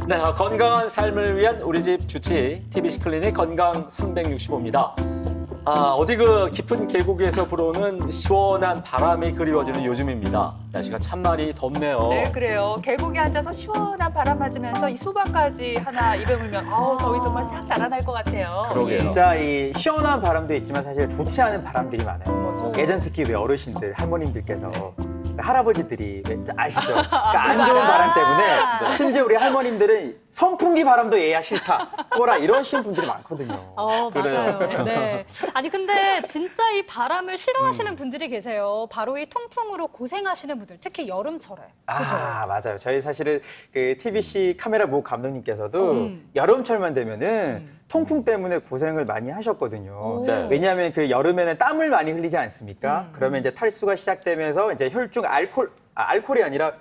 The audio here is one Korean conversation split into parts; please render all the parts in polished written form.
네, 건강한 삶을 위한 우리 집 주치 TBC 클리닉 건강 365입니다. 어디 그 깊은 계곡에서 불어오는 시원한 바람이 그리워지는 요즘입니다. 날씨가 참 많이 덥네요. 네, 그래요. 계곡에 앉아서 시원한 바람 맞으면서 이 수박까지 하나 입에 물면 더위 정말 싹 달아날 것 같아요. 그러게요. 진짜 이 시원한 바람도 있지만 사실 좋지 않은 바람들이 많아요. 맞아요. 예전 특히 왜 어르신들, 할머님들께서 할아버지들이 왜 아시죠? 그러니까 안 좋은 바람 때문에 심지어 우리 할머님들은 선풍기 바람도 얘야 싫다. 꼬라 이러신 분들이 많거든요. 그래요. 맞아요. 네. 아니 근데 진짜 이 바람을 싫어하시는 분들이 계세요. 바로 이 통풍으로 고생하시는 분들, 특히 여름철에. 그죠? 맞아요. 저희 사실은 그 TBC 카메라 모 감독님께서도 여름철만 되면은 통풍 때문에 고생을 많이 하셨거든요. 네. 왜냐하면 그 여름에는 땀을 많이 흘리지 않습니까? 그러면 이제 탈수가 시작되면서 이제 혈중 알코올이 아니라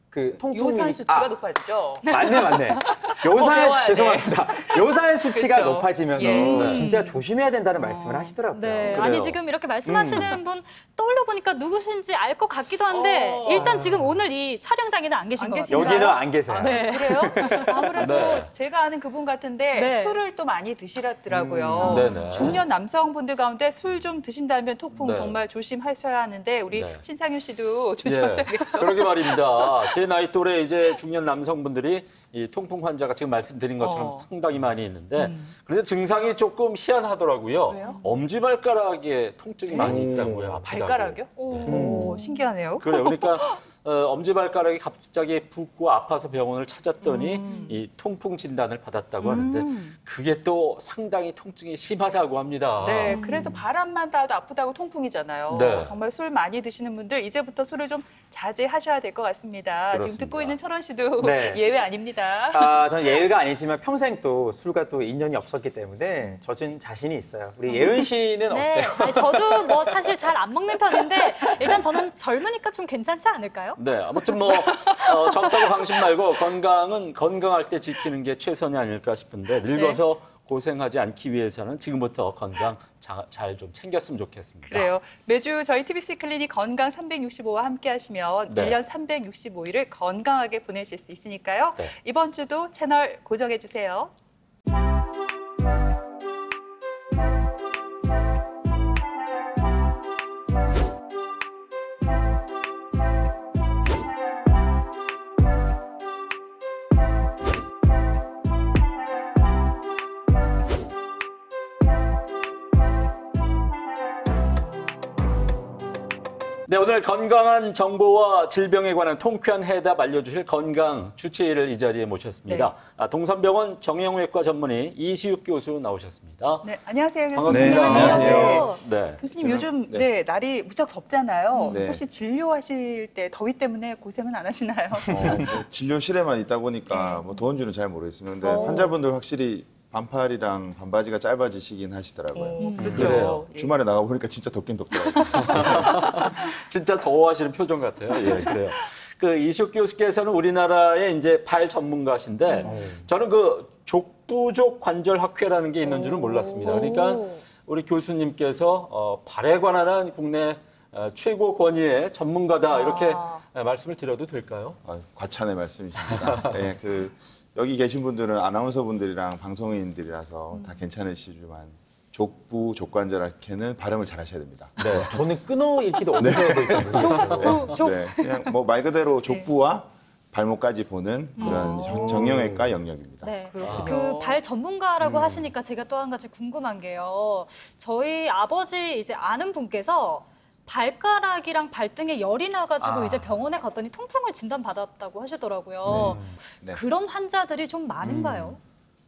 그 통풍이 요산 수치가 높아지죠. 맞네. 배워야 돼. 죄송합니다. 요산 수치가 그쵸. 높아지면서 예. 진짜 조심해야 된다는 말씀을 하시더라고요. 네. 그래요. 아니 지금 이렇게 말씀하시는 분 떠올려 보니까 누구신지 알 것 같기도 한데 일단 지금 오늘 이 촬영장에는 안 계신 안 것 계신가요? 같아요. 여기는 안 계세요. 네. 그래요? 아무래도 네. 제가 아는 그분 같은데 네. 술을 또 많이 드시더라고요. 네네. 중년 남성분들 가운데 술 좀 드신다면 통풍 네. 정말 조심하셔야 하는데 우리 네. 신상윤 씨도 조심하셔야겠죠. 그러게 말입니다. 제 나이 또래 이제 중년 남성분들이 이 통풍 환자가 지금 말씀드린 것처럼 상당히 많이 있는데 그런데 증상이 조금 희한하더라고요. 왜요? 엄지발가락에 통증이 많이 있다고요. 아프다고. 발가락이요? 오, 신기하네요. 그래요. 그러니까 엄지발가락이 갑자기 붓고 아파서 병원을 찾았더니 이 통풍 진단을 받았다고 하는데 그게 또 상당히 통증이 심하다고 합니다. 네, 그래서 바람만 닿아도 아프다고 통풍이잖아요. 네. 정말 술 많이 드시는 분들 이제부터 술을 좀 자제하셔야 될 것 같습니다. 그렇습니다. 지금 듣고 있는 철원 씨도 네. 예외 아닙니다. 저는 예외가 아니지만 평생 또 술과 또 인연이 없었기 때문에 젖은 자신이 있어요. 우리 예은 씨는 네. 어때요? 아니, 저도 뭐 사실 잘 안 먹는 편인데 일단 저는 젊으니까 좀 괜찮지 않을까요? 네, 아무튼 뭐 적자고 방심 말고 건강은 건강할 때 지키는 게 최선이 아닐까 싶은데 늙어서 고생하지 않기 위해서는 지금부터 건강 잘 좀 챙겼으면 좋겠습니다. 그래요. 매주 저희 TBC 클리닉 건강 365와 함께 하시면 네. 1년 365일을 건강하게 보내실 수 있으니까요. 네. 이번 주도 채널 고정해 주세요. 네, 오늘 건강한 정보와 질병에 관한 통쾌한 해답 알려주실 건강 주치의를 이 자리에 모셨습니다. 동산병원 정형외과 전문의 이시욱 교수 나오셨습니다. 네, 안녕하세요, 교수님. 반갑습니다. 네, 안녕하세요. 네. 교수님 요즘 날이 무척 덥잖아요. 네. 혹시 진료하실 때 더위 때문에 고생은 안 하시나요? 뭐 진료실에만 있다 보니까 뭐 더운지는 잘 모르겠습니다. 근데 환자분들 확실히 반팔이랑 반바지가 짧아지시긴 하시더라고요. 그래요. 주말에 나가보니까 진짜 덥긴 덥더라고요. 진짜 더워하시는 표정 같아요. 예, 그래요. 그 이시욱 교수께서는 우리나라의 이제 발 전문가신데 저는 그 족부족 관절학회라는 게 있는 줄은 몰랐습니다. 그러니까 우리 교수님께서 발에 관한 국내 최고 권위의 전문가다 이렇게 말씀을 드려도 될까요? 과찬의 말씀이십니다. 네, 여기 계신 분들은 아나운서 분들이랑 방송인들이라서 다 괜찮으시지만 족부, 족관절학회는 발음을 잘 하셔야 됩니다. 네. 저는 끊어 읽기도 어떻게 해야 될지 모르겠어요. 네, 그냥 뭐 말 그대로 족부와 발목까지 보는 그런 정형외과 영역입니다. 네. 그렇군요. 그 발 전문가라고 하시니까 제가 또 한 가지 궁금한 게요. 저희 아버지 이제 아는 분께서 발가락이랑 발등에 열이 나가지고 이제 병원에 갔더니 통풍을 진단받았다고 하시더라고요. 네. 그런 환자들이 좀 많은가요?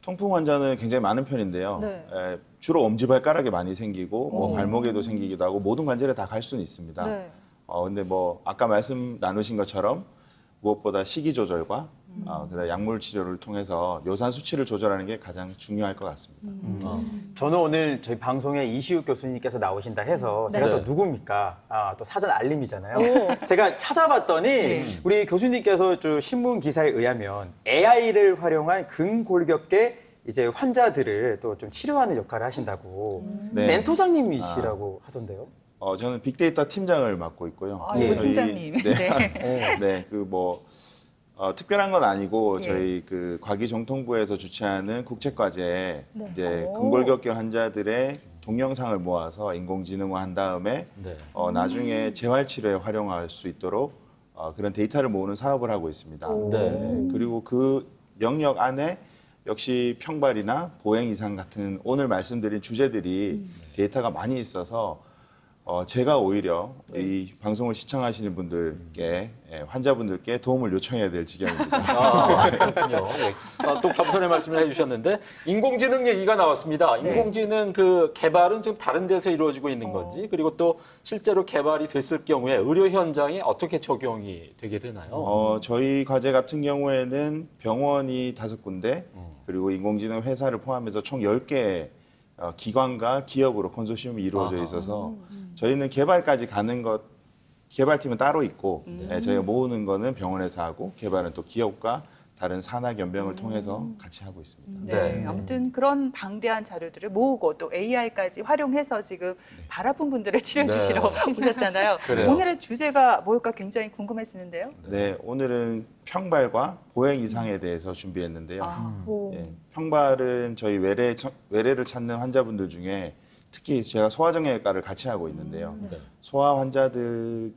통풍 환자는 굉장히 많은 편인데요. 네. 주로 엄지발가락에 많이 생기고 뭐 발목에도 생기기도 하고 모든 관절에 다 갈 수는 있습니다. 네. 근데 뭐 아까 말씀 나누신 것처럼 무엇보다 식이 조절과 그다음 약물 치료를 통해서 요산 수치를 조절하는 게 가장 중요할 것 같습니다. 저는 오늘 저희 방송에 이시욱 교수님께서 나오신다 해서 제가 네. 또 누굽니까? 또 사전 알림이잖아요. 제가 찾아봤더니 우리 교수님께서 좀 신문 기사에 의하면 AI를 활용한 근골격계 이제 환자들을 또 좀 치료하는 역할을 하신다고 네. 센터장님이시라고 하던데요. 저는 빅데이터 팀장을 맡고 있고요. 예. 팀장님. 네. 네, 특별한 건 아니고 예. 저희 그 과기정통부에서 주최하는 국책과제에 네. 이제 오. 근골격계 환자들의 동영상을 모아서 인공지능화한 다음에 네. 나중에 재활치료에 활용할 수 있도록 그런 데이터를 모으는 사업을 하고 있습니다. 네. 그리고 그 영역 안에 역시 평발이나 보행 이상 같은 오늘 말씀드린 주제들이 데이터가 많이 있어서 제가 오히려 이 방송을 시청하시는 분들께 환자분들께 도움을 요청해야 될 지경입니다. 그렇군요. 예. 또 겸손의 말씀을 해주셨는데 인공지능 얘기가 나왔습니다. 네. 인공지능 그 개발은 지금 다른 데서 이루어지고 있는 건지 그리고 또 실제로 개발이 됐을 경우에 의료 현장에 어떻게 적용이 되게 되나요? 저희 과제 같은 경우에는 병원이 5군데 그리고 인공지능 회사를 포함해서 총 10개 기관과 기업으로 컨소시엄이 이루어져 있어서 저희는 개발까지 가는 것 개발팀은 따로 있고 저희가 모으는 거는 병원에서 하고 개발은 또 기업과 다른 산학 연병을 통해서 같이 하고 있습니다. 네. 네. 아무튼 그런 방대한 자료들을 모으고 또 AI까지 활용해서 지금 발 아픈 분들을 치료해 네. 주시러 오셨잖아요. 그래요. 오늘의 주제가 뭘까 굉장히 궁금해지는데요. 네, 오늘은 평발과 보행 이상에 대해서 준비했는데요. 오. 예, 평발은 저희 외래를 찾는 환자분들 중에 특히 제가 소아정형외과를 같이 하고 있는데요. 소아 환자들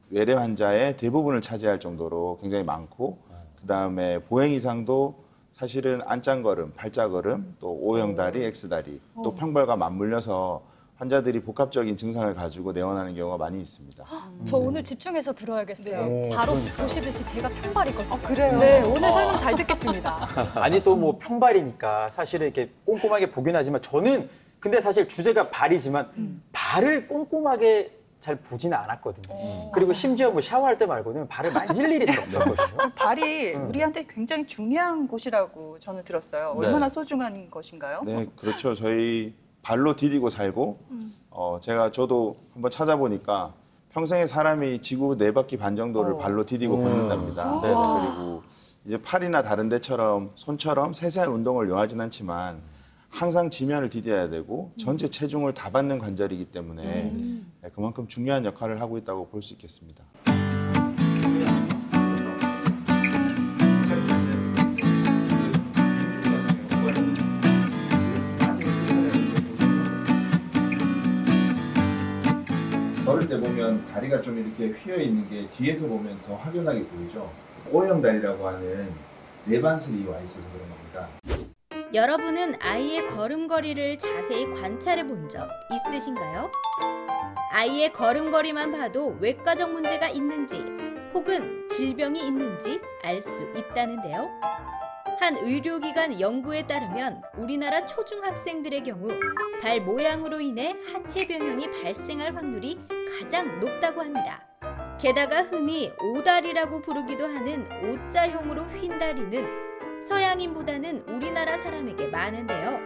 외래 환자의 대부분을 차지할 정도로 굉장히 많고 그다음에 보행 이상도 사실은 안짱걸음, 팔자걸음, 또 O형다리, X다리, 또 평발과 맞물려서 환자들이 복합적인 증상을 가지고 내원하는 경우가 많이 있습니다. 저 오늘 집중해서 들어야겠어요. 네. 바로 그러니까요. 보시듯이 제가 평발이거든요. 그래요? 네, 오늘 설명 잘 듣겠습니다. 아니 또 뭐 평발이니까 사실은 이렇게 꼼꼼하게 보긴 하지만 저는 근데 사실 주제가 발이지만 발을 꼼꼼하게 잘 보지는 않았거든요. 그리고 심지어 뭐 샤워할 때 말고는 발을 만질 일이 잘 없었거든요. 발이 우리한테 굉장히 중요한 곳이라고 저는 들었어요. 네. 얼마나 소중한 것인가요? 네, 그렇죠. 저희 발로 디디고 살고, 저도 한번 찾아보니까 평생에 사람이 지구 4바퀴 반 정도를 발로 디디고 걷는답니다. 네. 그리고 이제 팔이나 다른 데처럼 손처럼 세세한 운동을 요하진 않지만 항상 지면을 디뎌야 되고 전체 체중을 다 받는 관절이기 때문에 그만큼 중요한 역할을 하고 있다고 볼 수 있겠습니다. 걸을 때 보면 다리가 좀 이렇게 휘어 있는 게 뒤에서 보면 더 확연하게 보이죠. O형 다리라고 하는 내반슬이 와 있어서 그런 겁니다. 여러분은 아이의 걸음걸이를 자세히 관찰해 본 적 있으신가요? 아이의 걸음걸이만 봐도 외과적 문제가 있는지 혹은 질병이 있는지 알 수 있다는데요. 한 의료기관 연구에 따르면 우리나라 초중학생들의 경우 발 모양으로 인해 하체 변형이 발생할 확률이 가장 높다고 합니다. 게다가 흔히 오다리라고 부르기도 하는 O자형으로 휜 다리는 서양인보다는 우리나라 사람에게 많은데요.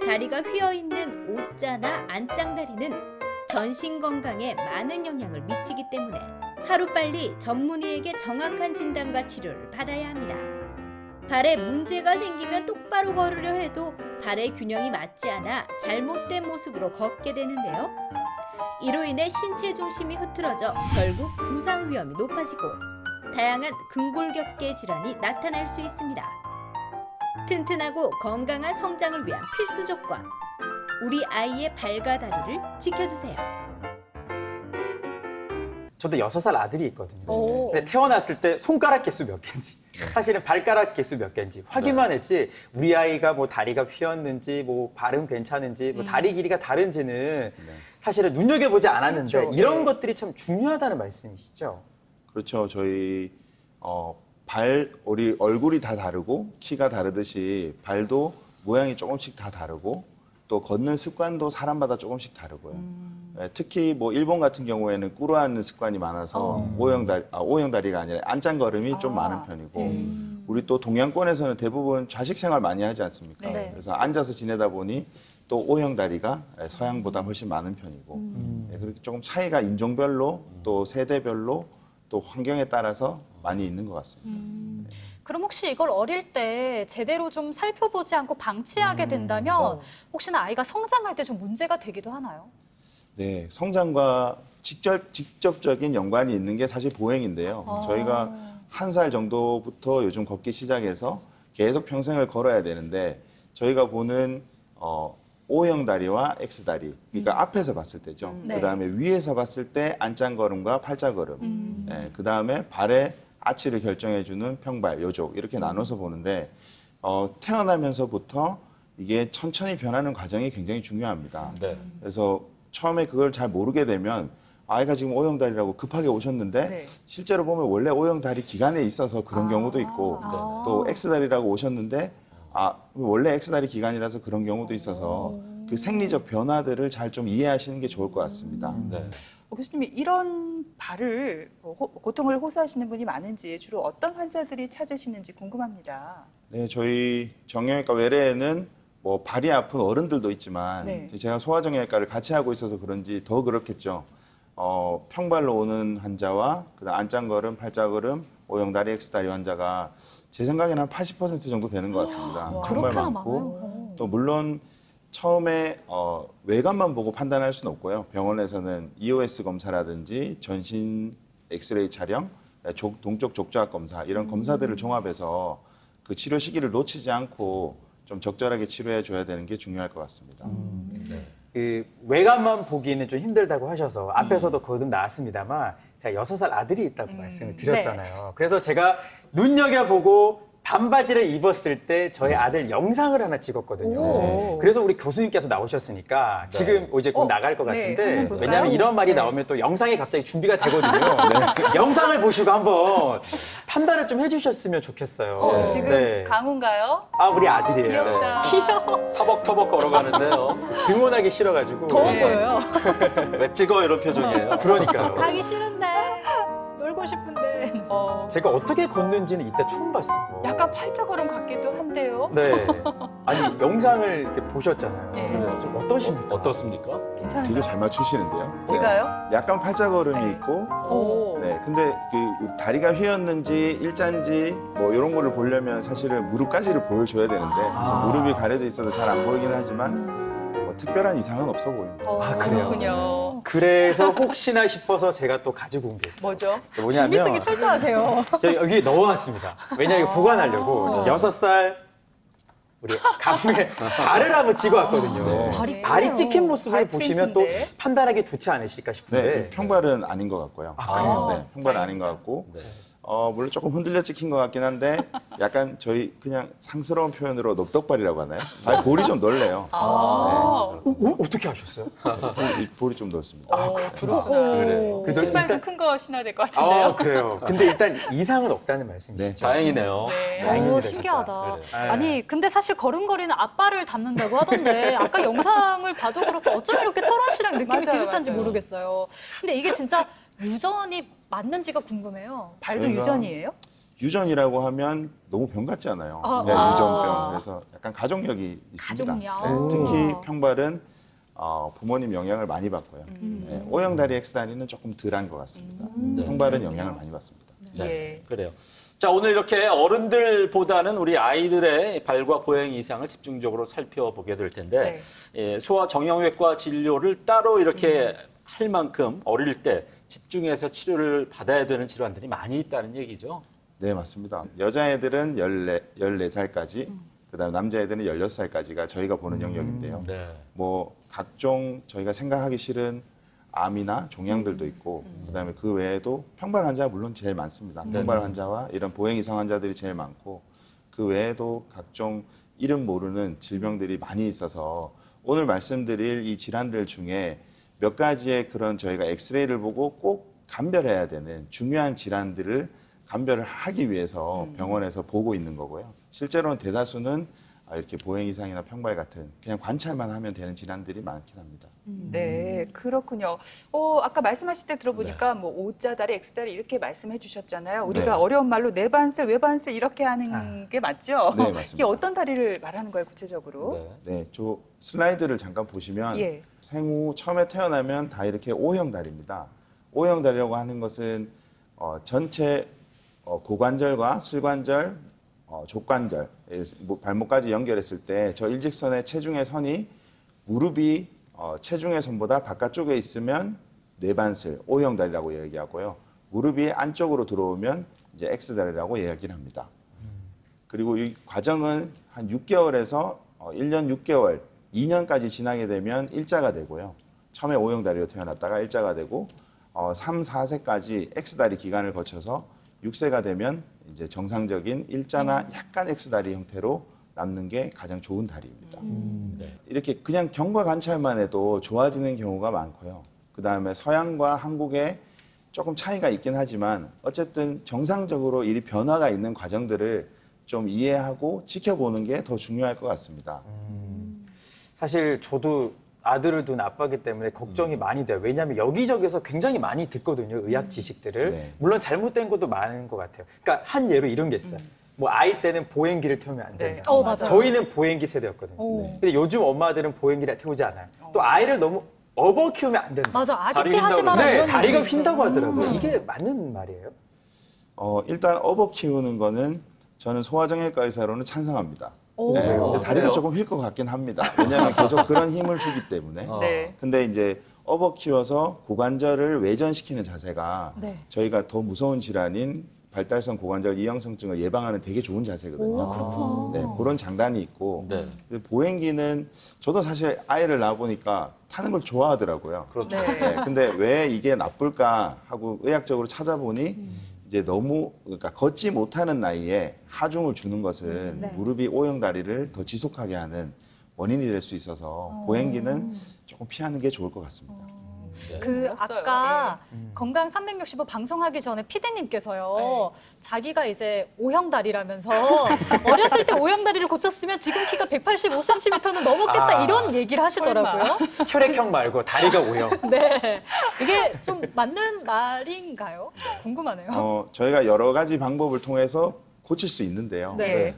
다리가 휘어있는 O자나 안짱다리는 전신 건강에 많은 영향을 미치기 때문에 하루빨리 전문의에게 정확한 진단과 치료를 받아야 합니다. 발에 문제가 생기면 똑바로 걸으려 해도 발의 균형이 맞지 않아 잘못된 모습으로 걷게 되는데요. 이로 인해 신체 중심이 흐트러져 결국 부상 위험이 높아지고 다양한 근골격계 질환이 나타날 수 있습니다. 튼튼하고 건강한 성장을 위한 필수 조건. 우리 아이의 발과 다리를 지켜주세요. 저도 6살 아들이 있거든요. 오. 근데 태어났을 때 손가락 개수 몇 개인지, 사실은 발가락 개수 몇 개인지 확인만 했지 우리 아이가 뭐 다리가 휘었는지, 뭐 발은 괜찮은지, 뭐 다리 길이가 다른지는 사실은 눈여겨보지 않았는데 그렇죠. 이런 네. 것들이 참 중요하다는 말씀이시죠? 그렇죠. 저희 우리 얼굴이 다 다르고 키가 다르듯이 발도 모양이 조금씩 다 다르고 또 걷는 습관도 사람마다 조금씩 다르고요. 특히 뭐 일본 같은 경우에는 꿇어앉는 습관이 많아서 O형 다리가 아니라 안짱걸음이 좀 많은 편이고 우리 또 동양권에서는 대부분 좌식 생활 많이 하지 않습니까? 네. 그래서 앉아서 지내다 보니 또 O형 다리가 서양보다 훨씬 많은 편이고 그렇게 조금 차이가 인종별로 또 세대별로 또 환경에 따라서 많이 있는 것 같습니다. 그럼 혹시 이걸 어릴 때 제대로 좀 살펴보지 않고 방치하게 된다면 혹시나 아이가 성장할 때 좀 문제가 되기도 하나요? 네, 성장과 직접적인 연관이 있는 게 사실 보행인데요. 저희가 1살 정도부터 요즘 걷기 시작해서 계속 평생을 걸어야 되는데 저희가 보는 O형 다리와 X다리, 그러니까 앞에서 봤을 때죠. 네. 그다음에 위에서 봤을 때 안짱걸음과 팔자걸음, 그다음에 발의 아치를 결정해주는 평발, 요족 이렇게 나눠서 보는데 태어나면서부터 이게 천천히 변하는 과정이 굉장히 중요합니다. 네. 그래서 처음에 그걸 잘 모르게 되면 아이가 지금 O형 다리라고 급하게 오셨는데 네. 실제로 보면 원래 O형 다리 기간에 있어서 그런 경우도 있고 또 X다리라고 오셨는데 원래 X다리 기간이라서 그런 경우도 있어서 그 생리적 변화들을 잘 좀 이해하시는 게 좋을 것 같습니다. 네. 교수님이 이런 발을 고통을 호소하시는 분이 많은지 주로 어떤 환자들이 찾으시는지 궁금합니다. 네, 저희 정형외과 외래에는 뭐 발이 아픈 어른들도 있지만 네. 제가 소아정형외과를 같이 하고 있어서 그런지 더 그렇겠죠. 평발로 오는 환자와 그다음 안짱걸음, 팔자걸음, O형 다리, X다리 환자가 제 생각에는 한 80% 정도 되는 것 같습니다. 정말 그렇게나 많고 또 물론 처음에 외관만 보고 판단할 수는 없고요. 병원에서는 EOS 검사라든지 전신 엑스레이 촬영, 동쪽 족저압 검사 이런 검사들을 종합해서 그 치료 시기를 놓치지 않고 좀 적절하게 치료해 줘야 되는 게 중요할 것 같습니다. 그 외관만 보기는 좀 힘들다고 하셔서 앞에서도 거듭 나왔습니다만 제가 6살 아들이 있다고 말씀을 드렸잖아요. 그래서 제가 눈여겨보고 반바지를 입었을 때 저희 아들 영상을 하나 찍었거든요. 오. 그래서 우리 교수님께서 나오셨으니까 지금 이제 곧 나갈 것 네, 같은데 한번 볼까요? 왜냐하면 이런 말이 네. 나오면 또 영상이 갑자기 준비가 되거든요. 영상을 보시고 한번 판단을 좀 해주셨으면 좋겠어요. 지금 네. 강훈가요? 아 우리 아들이에요. 귀엽다. 터벅터벅 걸어가는데요. 등원하기 싫어가지고. 더워 네. 보여요. 왜 찍어 이런 표정이에요. 그러니까요. 가기 싫은데 놀고 싶은데. 제가 어떻게 걷는지는 이때 처음 봤어요. 약간 팔자걸음 같기도 한데요. 네. 아니 영상을 이렇게 보셨잖아요. 네. 좀 어떠십니까? 어떻습니까? 괜찮아요. 되게 잘 맞추시는데요. 제가요? 약간 팔자걸음이 있고 오. 네, 근데 그 다리가 휘었는지 일자인지 뭐 이런 거를 보려면 사실은 무릎까지를 보여줘야 되는데 지금 무릎이 가려져 있어서 잘 안 보이긴 하지만 뭐 특별한 이상은 없어 보입니다. 아, 그래요? 그렇군요. 그래서 혹시나 싶어서 제가 또 가지고 온 게 있어요. 뭐죠? 뭐냐면 준비성이 철저하세요. 저 여기 넣어놨습니다. 왜냐 이거 보관하려고 6살 우리 가슴에 발을 한번 찍어왔거든요. 네. 발이 찍힌 모습을 발 보시면 또 프린트인데. 판단하기 좋지 않으실까 싶은데. 네, 평발은 아닌 것 같고요. 그래요? 네, 평발은 아닌 것 같고 물론 조금 흔들려 찍힌 것 같긴 한데 약간 저희 그냥 상스러운 표현으로 넓적발이라고 하나요? 발볼이 좀 넓네요. 어떻게 하셨어요? 이 볼이 좀 넓습니다. 그렇구나. 그래요. 그래도 신발 일단- 좀 큰 거 신어야 될 것 같은데요. 아, 그래요. 근데 일단 이상은 없다는 말씀이시죠? 다행이네요. 네. 다행입니다, 오, 진짜. 신기하다. 그래. 아니, 근데 사실 걸음걸이는 앞발을 닿는다고 하던데, 아까 영상을 봐도 그렇고 어쩜 이렇게 철원 씨랑 느낌이 맞아요, 비슷한지 맞아요. 모르겠어요. 근데 이게 진짜 유전이 맞는지가 궁금해요. 발도 저희가- 유전이에요? 유전이라고 하면 너무 병 같지 않아요. 네, 유전병. 그래서 약간 가족력이 있습니다. 가족력. 특히 평발은 부모님 영향을 많이 받고요. 네, O형 다리, X다리는 조금 덜한 것 같습니다. 평발은 영향을 많이 받습니다. 네, 예. 그래요. 자, 오늘 이렇게 어른들보다는 우리 아이들의 발과 보행 이상을 집중적으로 살펴보게 될 텐데 소아 정형외과 진료를 따로 이렇게 할 만큼 어릴 때 집중해서 치료를 받아야 되는 질환들이 많이 있다는 얘기죠. 네, 맞습니다. 여자애들은 14살까지, 그다음 남자애들은 16살까지가 저희가 보는 영역인데요. 네. 뭐 각종 저희가 생각하기 싫은 암이나 종양들도 있고 그다음에 그 외에도 평발 환자가 물론 제일 많습니다. 평발 환자와 이런 보행 이상 환자들이 제일 많고 그 외에도 각종 이름 모르는 질병들이 많이 있어서 오늘 말씀드릴 이 질환들 중에 몇 가지의 그런 저희가 엑스레이를 보고 꼭 감별해야 되는 중요한 질환들을 감별을 하기 위해서 병원에서 보고 있는 거고요. 실제로는 대다수는 이렇게 보행 이상이나 평발 같은 그냥 관찰만 하면 되는 질환들이 많긴 합니다. 네, 그렇군요. 아까 말씀하실 때 들어보니까 뭐 O자다리, X다리 이렇게 말씀해 주셨잖아요. 우리가 네. 어려운 말로 내반슬, 외반슬 이렇게 하는 게 맞죠? 네, 맞습니다. 이게 어떤 다리를 말하는 거예요, 구체적으로? 네. 네, 저 슬라이드를 잠깐 보시면 예. 생후 처음에 태어나면 다 이렇게 O형 다리입니다. O형 다리라고 하는 것은 전체 고관절과 슬관절, 족관절, 발목까지 연결했을 때 저 일직선의 체중의 선이 무릎이 체중의 선보다 바깥쪽에 있으면 내반슬, O형 다리라고 얘기하고요. 무릎이 안쪽으로 들어오면 이제 X다리라고 얘기를 합니다. 그리고 이 과정은 한 6개월에서 1년 6개월, 2년까지 지나게 되면 일자가 되고요. 처음에 O형 다리로 태어났다가 일자가 되고 3, 4세까지 X다리 기간을 거쳐서 6세가 되면 이제 정상적인 일자나 약간 X다리 형태로 남는 게 가장 좋은 다리입니다. 이렇게 그냥 경과 관찰만 해도 좋아지는 경우가 많고요. 그다음에 서양과 한국에 조금 차이가 있긴 하지만 어쨌든 정상적으로 이 변화가 있는 과정들을 좀 이해하고 지켜보는 게 더 중요할 것 같습니다. 사실 저도 아들을 둔 아빠기 때문에 걱정이 많이 돼요. 왜냐하면 여기저기서 굉장히 많이 듣거든요. 의학 지식들을. 네. 물론 잘못된 것도 많은 것 같아요. 그러니까 한 예로 이런 게 있어요. 뭐 아이 때는 보행기를 태우면 안 된다. 네. 맞아요. 저희는 보행기 세대였거든요. 근데 요즘 엄마들은 보행기를 태우지 않아요. 또 아이를 너무 업어 키우면 안 된다. 맞아, 아기 다리 때 하지 휜다고 마라. 네, 이런 다리가 얘기 휜다고 하더라고요. 이게 맞는 말이에요? 일단 업어 키우는 거는 저는 소아정형외과 의사로는 찬성합니다. 오. 네, 근데 다리가 그래요? 조금 휠 것 같긴 합니다. 왜냐하면 계속 그런 힘을 주기 때문에. 네. 근데 이제 업어 키워서 고관절을 외전시키는 자세가 네. 저희가 더 무서운 질환인 발달성 고관절 이형성증을 예방하는 되게 좋은 자세거든요. 그렇구나. 네, 그런 장단이 있고 네. 근데 보행기는 저도 사실 아이를 낳아보니까 타는 걸 좋아하더라고요. 그렇죠. 네. 네, 근데 왜 이게 나쁠까 하고 의학적으로 찾아보니 이제 너무 그러니까 걷지 못하는 나이에 하중을 주는 것은 네. 무릎이 O형 다리를 더 지속하게 하는 원인이 될 수 있어서 보행기는 조금 피하는 게 좋을 것 같습니다. 그 몰랐어요. 아까 건강 365 방송하기 전에 피디님께서요. 자기가 이제 O형 다리라면서 어렸을 때 O형 다리를 고쳤으면 지금 키가 185cm는 넘었겠다 아. 이런 얘기를 하시더라고요. 혈액형 말고 다리가 O형. 네. 이게 좀 맞는 말인가요? 궁금하네요. 저희가 여러 가지 방법을 통해서 고칠 수 있는데요. 네.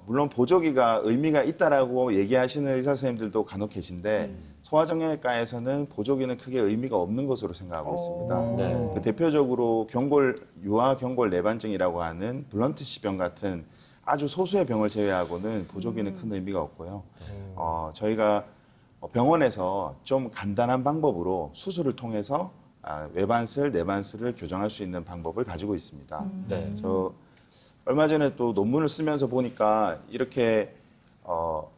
물론 보조기가 의미가 있다라고 얘기하시는 의사 선생님들도 간혹 계신데 소아정형외과에서는 보조기는 크게 의미가 없는 것으로 생각하고 있습니다. 네. 그 대표적으로 유아 경골 내반증이라고 하는 블런트 씨병 같은 아주 소수의 병을 제외하고는 보조기는 큰 의미가 없고요. 저희가 병원에서 좀 간단한 방법으로 수술을 통해서 외반슬, 내반슬을 교정할 수 있는 방법을 가지고 있습니다. 네. 저 얼마 전에 또 논문을 쓰면서 보니까 이렇게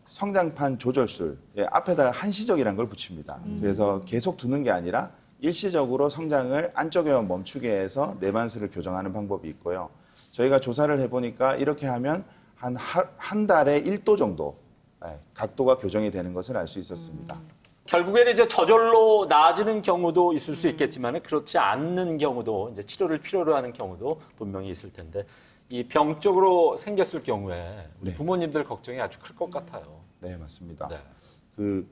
성장판 조절술 앞에다가 한시적이라는 걸 붙입니다. 그래서 계속 두는 게 아니라 일시적으로 성장을 안쪽에만 멈추게 해서 내반슬을 교정하는 방법이 있고요. 저희가 조사를 해보니까 이렇게 하면 한 달에 1도 정도 각도가 교정이 되는 것을 알 수 있었습니다. 결국에는 이제 저절로 나아지는 경우도 있을 수 있겠지만 그렇지 않는 경우도 이제 치료를 필요로 하는 경우도 분명히 있을 텐데 이 병적으로 생겼을 경우에 우리 네. 부모님들 걱정이 아주 클 것 같아요. 네, 맞습니다. 네.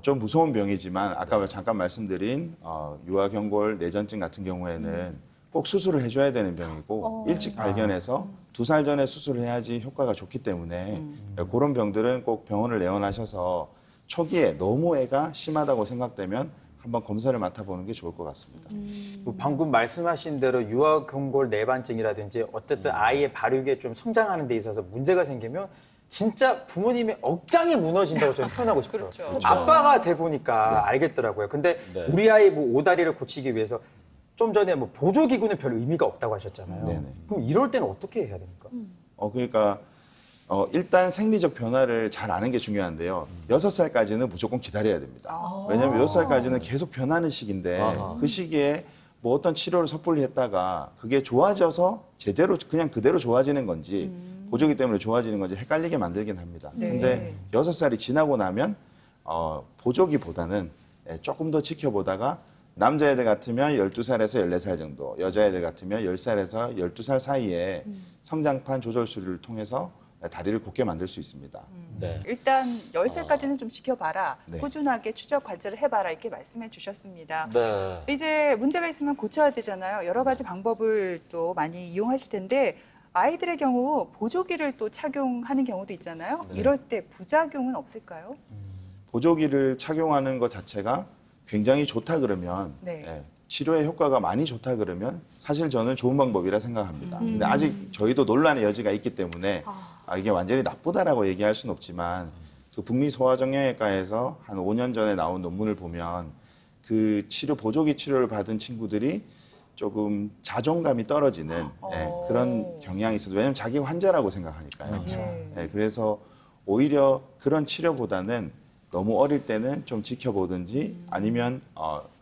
좀 무서운 병이지만 아까 잠깐 말씀드린 유아경골 내전증 같은 경우에는 꼭 수술을 해줘야 되는 병이고 일찍 발견해서 2살 전에 수술을 해야지 효과가 좋기 때문에 그런 병들은 꼭 병원을 내원하셔서 초기에 너무 애가 심하다고 생각되면 한번 검사를 맡아보는 게 좋을 것 같습니다. 방금 말씀하신 대로 유아경골 내반증이라든지 어쨌든 아이의 발육에 좀 성장하는 데 있어서 문제가 생기면 진짜 부모님의 억장이 무너진다고 저는 표현하고 싶어요. 그렇죠. 아빠가 돼 보니까 알겠더라고요. 근데 네. 우리 아이 뭐 오다리를 고치기 위해서 좀 전에 뭐 보조기구는 별 의미가 없다고 하셨잖아요. 네네. 그럼 이럴 때는 어떻게 해야 됩니까? 그러니까 일단 생리적 변화를 잘 아는 게 중요한데요. 6살까지는 무조건 기다려야 됩니다. 왜냐하면 6살까지는 계속 변하는 시기인데 그 시기에 뭐 어떤 치료를 섣불리 했다가 그게 좋아져서 제대로 그냥 그대로 좋아지는 건지 보조기 때문에 좋아지는 건지 헷갈리게 만들긴 합니다. 네. 근데 6살이 지나고 나면 보조기보다는 조금 더 지켜보다가 남자애들 같으면 12살에서 14살 정도, 여자애들 같으면 10살에서 12살 사이에 성장판 조절술을 통해서 다리를 곧게 만들 수 있습니다. 네. 일단 10살까지는 좀 지켜봐라. 네. 꾸준하게 추적 관찰을 해봐라. 이렇게 말씀해 주셨습니다. 네. 이제 문제가 있으면 고쳐야 되잖아요. 여러 가지 방법을 또 많이 이용하실 텐데 아이들의 경우 보조기를 또 착용하는 경우도 있잖아요. 네. 이럴 때 부작용은 없을까요? 보조기를 착용하는 것 자체가 굉장히 좋다 그러면 네. 치료의 효과가 많이 좋다 그러면 사실 저는 좋은 방법이라 생각합니다. 근데 아직 저희도 논란의 여지가 있기 때문에 이게 완전히 나쁘다라고 얘기할 수는 없지만 그 북미 소아정형외과에서 한 5년 전에 나온 논문을 보면 그 보조기 치료를 받은 친구들이 조금 자존감이 떨어지는 그런 경향이 있어서 왜냐하면 자기가 환자라고 생각하니까요. 그래서 오히려 그런 치료보다는 너무 어릴 때는 좀 지켜보든지 아니면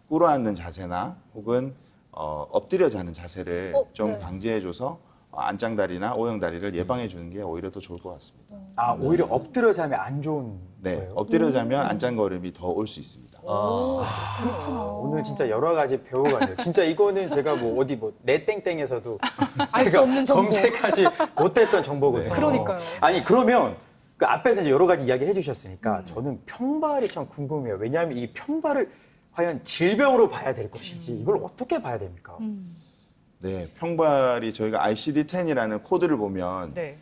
꿇어앉는 자세나 혹은 엎드려 자는 자세를 좀 방지해줘서 안짱다리나 오형다리를 예방해주는 게 오히려 더 좋을 것 같습니다. 아, 오히려 엎드려 자면 안 좋은 네, 거예요? 엎드려 자면 안짱거림이 더 올 수 있습니다. 오늘 진짜 여러 가지 배워가네요. 진짜 이거는 제가 뭐 어디 뭐 내땡땡에서도 알 수 없는 정보. 검색하지 못했던 정보거든요. 네. 그러니까요. 아니 그러면 그 앞에서 이제 여러 가지 이야기 해주셨으니까 저는 평발이 참 궁금해요. 왜냐하면 이 평발을 과연 질병으로 봐야 될 것인지 이걸 어떻게 봐야 됩니까? 네, 평발이 저희가 ICD-10이라는 코드를 보면 네.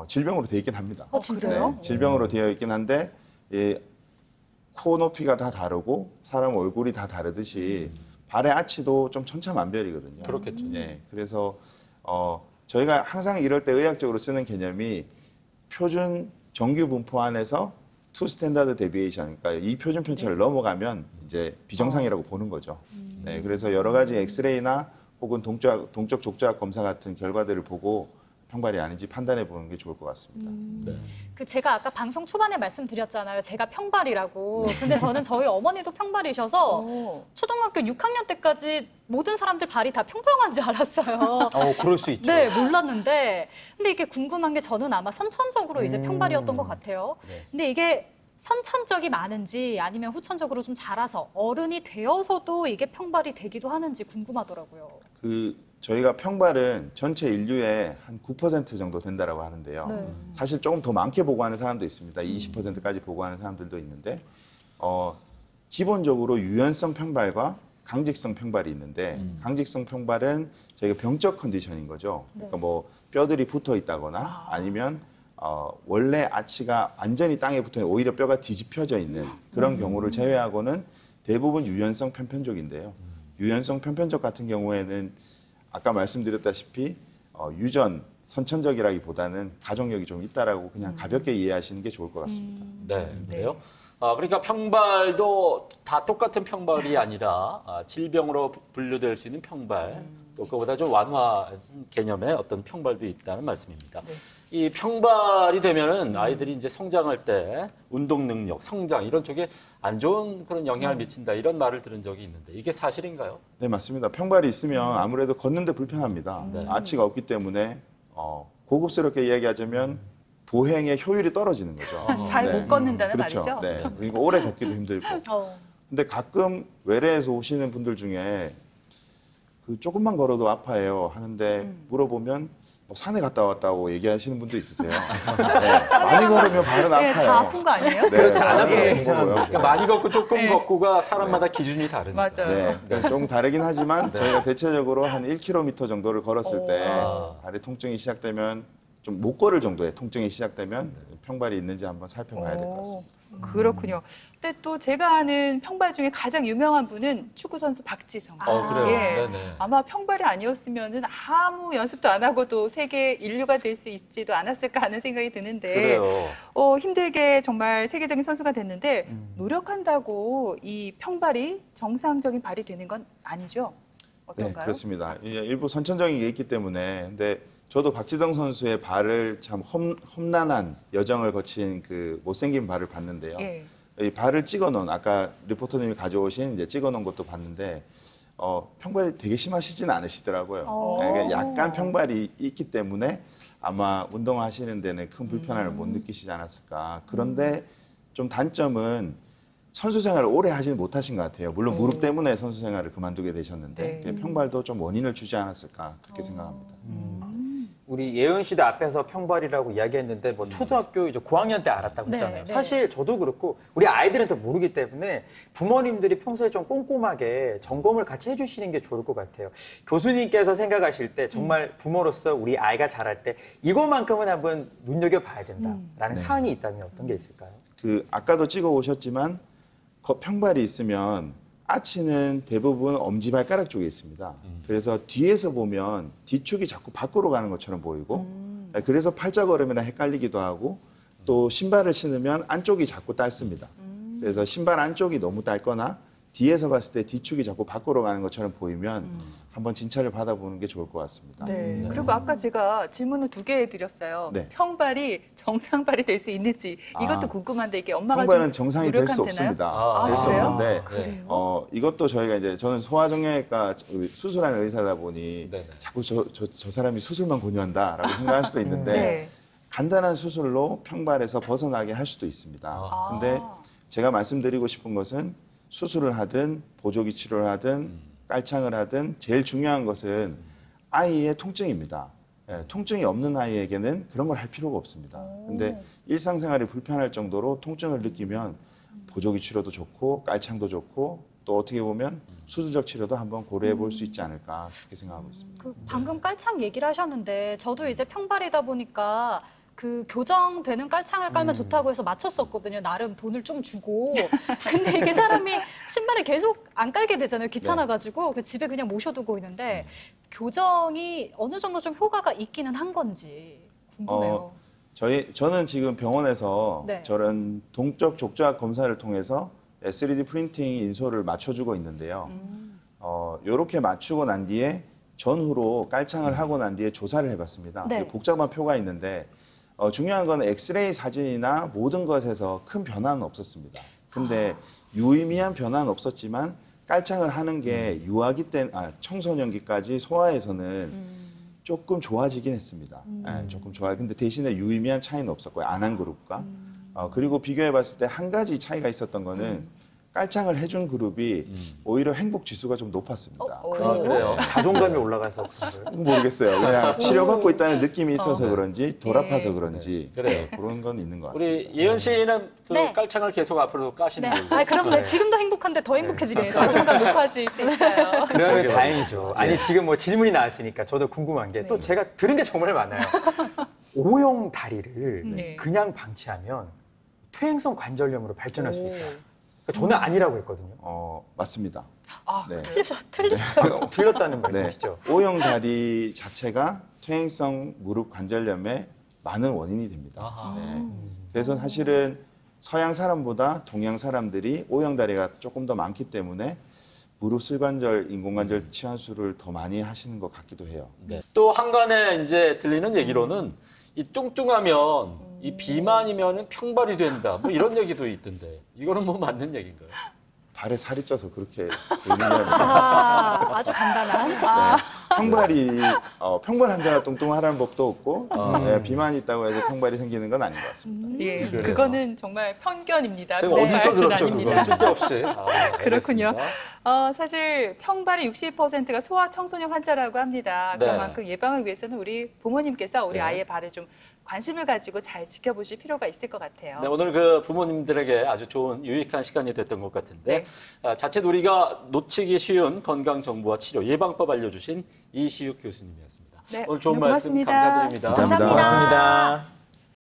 질병으로 되어 있긴 합니다. 진짜요? 네, 질병으로 되어 있긴 한데 코 높이가 다 다르고 사람 얼굴이 다 다르듯이 발의 아치도 좀 천차만별이거든요. 그렇겠죠. 예, 그래서 저희가 항상 이럴 때 의학적으로 쓰는 개념이 표준 정규 분포 안에서 투 스탠다드 데비에이션, 그러니까 이 표준 편차를 넘어가면 이제 비정상이라고 보는 거죠. 네, 그래서 여러 가지 엑스레이나 혹은 동적 족저압 검사 같은 결과들을 보고 평발이 아닌지 판단해 보는 게 좋을 것 같습니다. 네. 그 제가 아까 방송 초반에 말씀드렸잖아요. 제가 평발이라고. 근데 저는 저희 어머니도 평발이셔서 초등학교 6학년 때까지 모든 사람들 발이 다 평평한 줄 알았어요. 그럴 수 있죠. 네, 몰랐는데. 근데 이게 궁금한 게 저는 아마 선천적으로 이제 평발이었던 것 같아요. 근데 이게 선천적이 많은지 아니면 후천적으로 좀 자라서 어른이 되어서도 이게 평발이 되기도 하는지 궁금하더라고요. 저희가 평발은 전체 인류의 한 9% 정도 된다라고 하는데요. 네. 사실 조금 더 많게 보고하는 사람도 있습니다. 20%까지 보고하는 사람들도 있는데 기본적으로 유연성 평발과 강직성 평발이 있는데 강직성 평발은 저희가 병적 컨디션인 거죠. 그러니까 뭐 뼈들이 붙어 있다거나 아니면 원래 아치가 완전히 땅에 붙어 있는 오히려 뼈가 뒤집혀져 있는 그런 경우를 제외하고는 대부분 유연성 편편족인데요. 유연성 편편족 같은 경우에는 아까 말씀드렸다시피 유전, 선천적이라기보다는 가족력이 좀 있다라고 그냥 가볍게 이해하시는 게 좋을 것 같습니다. 네, 그래요? 그러니까 평발도 다 똑같은 평발이 아니라 질병으로 분류될 수 있는 평발, 또 그보다 좀 완화한 개념의 어떤 평발도 있다는 말씀입니다. 이 평발이 되면은 아이들이 이제 성장할 때 운동 능력, 성장 이런 쪽에 안 좋은 그런 영향을 미친다 이런 말을 들은 적이 있는데 이게 사실인가요? 네, 맞습니다. 평발이 있으면 아무래도 걷는데 불편합니다. 아치가 없기 때문에 고급스럽게 이야기하자면 보행의 효율이 떨어지는 거죠. 잘 못 걷는다는 그렇죠. 말이죠? 네, 그리고 오래 걷기도 힘들고. 근데 가끔 외래에서 오시는 분들 중에 조금만 걸어도 아파해요 하는데 물어보면 뭐 산에 갔다 왔다고 얘기하시는 분도 있으세요. 네, 많이 걸으면 발은 네, 아파요. 다 아픈 거 아니에요? 네, 그렇지 않아도 예, 이상합니다. 그거고요. 그러니까 많이 걷고 조금 걷고가 사람마다 기준이 다르니까. 맞아요. 네, 좀 다르긴 하지만 저희가 대체적으로 한 1km 정도를 걸었을 때 발의 통증이 시작되면 좀 못 걸을 정도의 통증이 시작되면 평발이 있는지 한번 살펴봐야 될 것 같습니다. 그렇군요. 근데 또 제가 아는 평발 중에 가장 유명한 분은 축구 선수 박지성. 그래요? 예. 네네. 아마 평발이 아니었으면은 아무 연습도 안 하고도 세계 인류가 될 수 있지도 않았을까 하는 생각이 드는데 그래요. 힘들게 정말 세계적인 선수가 됐는데 노력한다고 이 평발이 정상적인 발이 되는 건 아니죠? 네, 어떤가요? 그렇습니다. 일부 선천적인 게 있기 때문에 근데 저도 박지성 선수의 발을 참 험난한 여정을 거친 그 못생긴 발을 봤는데요. 예. 이 발을 찍어놓은 아까 리포터님이 가져오신 이제 찍어놓은 것도 봤는데 평발이 되게 심하시진 않으시더라고요. 그러니까 약간 평발이 있기 때문에 아마 운동하시는 데는 큰 불편함을 못 느끼시지 않았을까. 그런데 좀 단점은 선수 생활을 오래 하지는 못하신 것 같아요. 물론 무릎 때문에 선수 생활을 그만두게 되셨는데 네. 평발도 좀 원인을 주지 않았을까 그렇게 생각합니다. 우리 예은 씨도 앞에서 평발이라고 이야기했는데 뭐 초등학교 이제 고학년 때 알았다고 네, 했잖아요. 네. 사실 저도 그렇고 우리 아이들은 더 모르기 때문에 부모님들이 평소에 좀 꼼꼼하게 점검을 같이 해주시는 게 좋을 것 같아요. 교수님께서 생각하실 때 정말 부모로서 우리 아이가 자랄 때 이것만큼은 한번 눈여겨봐야 된다라는 사항이 있다면 어떤 게 있을까요? 아까도 찍어 오셨지만 평발이 있으면 아치는 대부분 엄지발가락 쪽에 있습니다. 그래서 뒤에서 보면 뒤축이 자꾸 밖으로 가는 것처럼 보이고 그래서 팔자걸음이랑 헷갈리기도 하고 또 신발을 신으면 안쪽이 자꾸 닳습니다. 그래서 신발 안쪽이 너무 닳거나 뒤에서 봤을 때 뒤축이 자꾸 밖으로 가는 것처럼 보이면 한번 진찰을 받아보는 게 좋을 것 같습니다. 네. 그리고 아까 제가 질문을 2개 드렸어요. 네. 평발이 정상발이 될 수 있는지 이것도 아, 궁금한데 이게 엄마가 평발은 좀 정상이 될 수 노력하면 없습니다. 아, 될 수 그래요? 없는데 그래요? 이것도 저희가 이제 저는 소아정형외과 수술하는 의사다 보니 네네. 자꾸 저 사람이 수술만 권유한다라고 생각할 수도 있는데 네. 간단한 수술로 평발에서 벗어나게 할 수도 있습니다. 근데 제가 말씀드리고 싶은 것은 수술을 하든 보조기 치료를 하든 깔창을 하든 제일 중요한 것은 아이의 통증입니다. 예, 통증이 없는 아이에게는 그런 걸 할 필요가 없습니다. 근데 일상생활이 불편할 정도로 통증을 느끼면 보조기 치료도 좋고 깔창도 좋고 또 어떻게 보면 수술적 치료도 한번 고려해 볼 수 있지 않을까 그렇게 생각하고 있습니다. 그 방금 깔창 얘기를 하셨는데 저도 이제 평발이다 보니까 그 교정되는 깔창을 깔면 좋다고 해서 맞췄었거든요. 나름 돈을 좀 주고. 근데 이게 사람이 신발을 계속 안 깔게 되잖아요. 귀찮아가지고 그 집에 그냥 모셔두고 있는데 교정이 어느 정도 좀 효과가 있기는 한 건지 궁금해요. 저는 지금 병원에서 네. 저런 동적 족저압 검사를 통해서 3D 프린팅 인소를 맞춰주고 있는데요. 이렇게 맞추고 난 뒤에 전후로 깔창을 하고 난 뒤에 조사를 해봤습니다. 네. 복잡한 표가 있는데 중요한 건 엑스레이 사진이나 모든 것에서 큰 변화는 없었습니다. 근데 유의미한 변화는 없었지만 깔창을 하는 게 유아기 때, 청소년기까지 소아에서는 조금 좋아지긴 했습니다. 예, 조금 좋아. 근데 대신에 유의미한 차이는 없었고요. 안 한 그룹과. 그리고 비교해봤을 때 한 가지 차이가 있었던 거는 깔창을 해준 그룹이 오히려 행복 지수가 좀 높았습니다. 그래요. 자존감이 올라가서 그런 거예요. 모르겠어요. 그냥 치료받고 있다는 느낌이 있어서 그런지 덜 아파서 그런지 그래요. 그런 건 있는 것 같습니다. 우리 예은 씨는 그 네. 깔창을 계속 앞으로 까시는 네. 거예요. 그럼 네. 지금도 행복한데 더 행복해지네요. 자존감 높아질 수 있어요. 그러면 다행이죠. 아니 지금 뭐 질문이 나왔으니까 저도 궁금한 게 또 제가 들은 게 정말 많아요. O형 다리를 네. 그냥 방치하면 퇴행성 관절염으로 발전할 수 있다. 그러니까 저는 아니라고 했거든요. 맞습니다. 네. 틀렸다는 네. 말씀이시죠? O형 다리 자체가 퇴행성 무릎 관절염의 많은 원인이 됩니다. 네. 그래서 사실은 서양 사람보다 동양 사람들이 O형 다리가 조금 더 많기 때문에 무릎 슬관절, 인공관절 치환술을 더 많이 하시는 것 같기도 해요. 네. 또 한간에 이제 들리는 얘기로는 이 뚱뚱하면 이 비만이면은 평발이 된다. 뭐 이런 얘기도 있던데 이거는 뭐 맞는 얘기인가요? 발에 살이 쪄서 그렇게 보이는 게 아니라 아주 간단한. 평발 환자가 뚱뚱하라는 법도 없고 비만이 있다고 해서 평발이 생기는 건 아닌 것 같습니다. 예, 그래요. 그거는 정말 편견입니다. 제가 네, 어디서 들었죠 아닙니다. 그거 쓸데없이. 그렇군요. 알겠습니다. 사실 평발의 60%가 소아 청소년 환자라고 합니다. 네. 그만큼 예방을 위해서는 우리 부모님께서 우리 네. 아이의 발을 좀 관심을 가지고 잘 지켜보실 필요가 있을 것 같아요. 네, 오늘 그 부모님들에게 아주 좋은 유익한 시간이 됐던 것 같은데 네. 자칫 우리가 놓치기 쉬운 건강 정보와 치료 예방법 알려주신 이시욱 교수님이었습니다. 네, 오늘 좋은 오늘 말씀 고맙습니다. 감사드립니다. 감사합니다. 고맙습니다.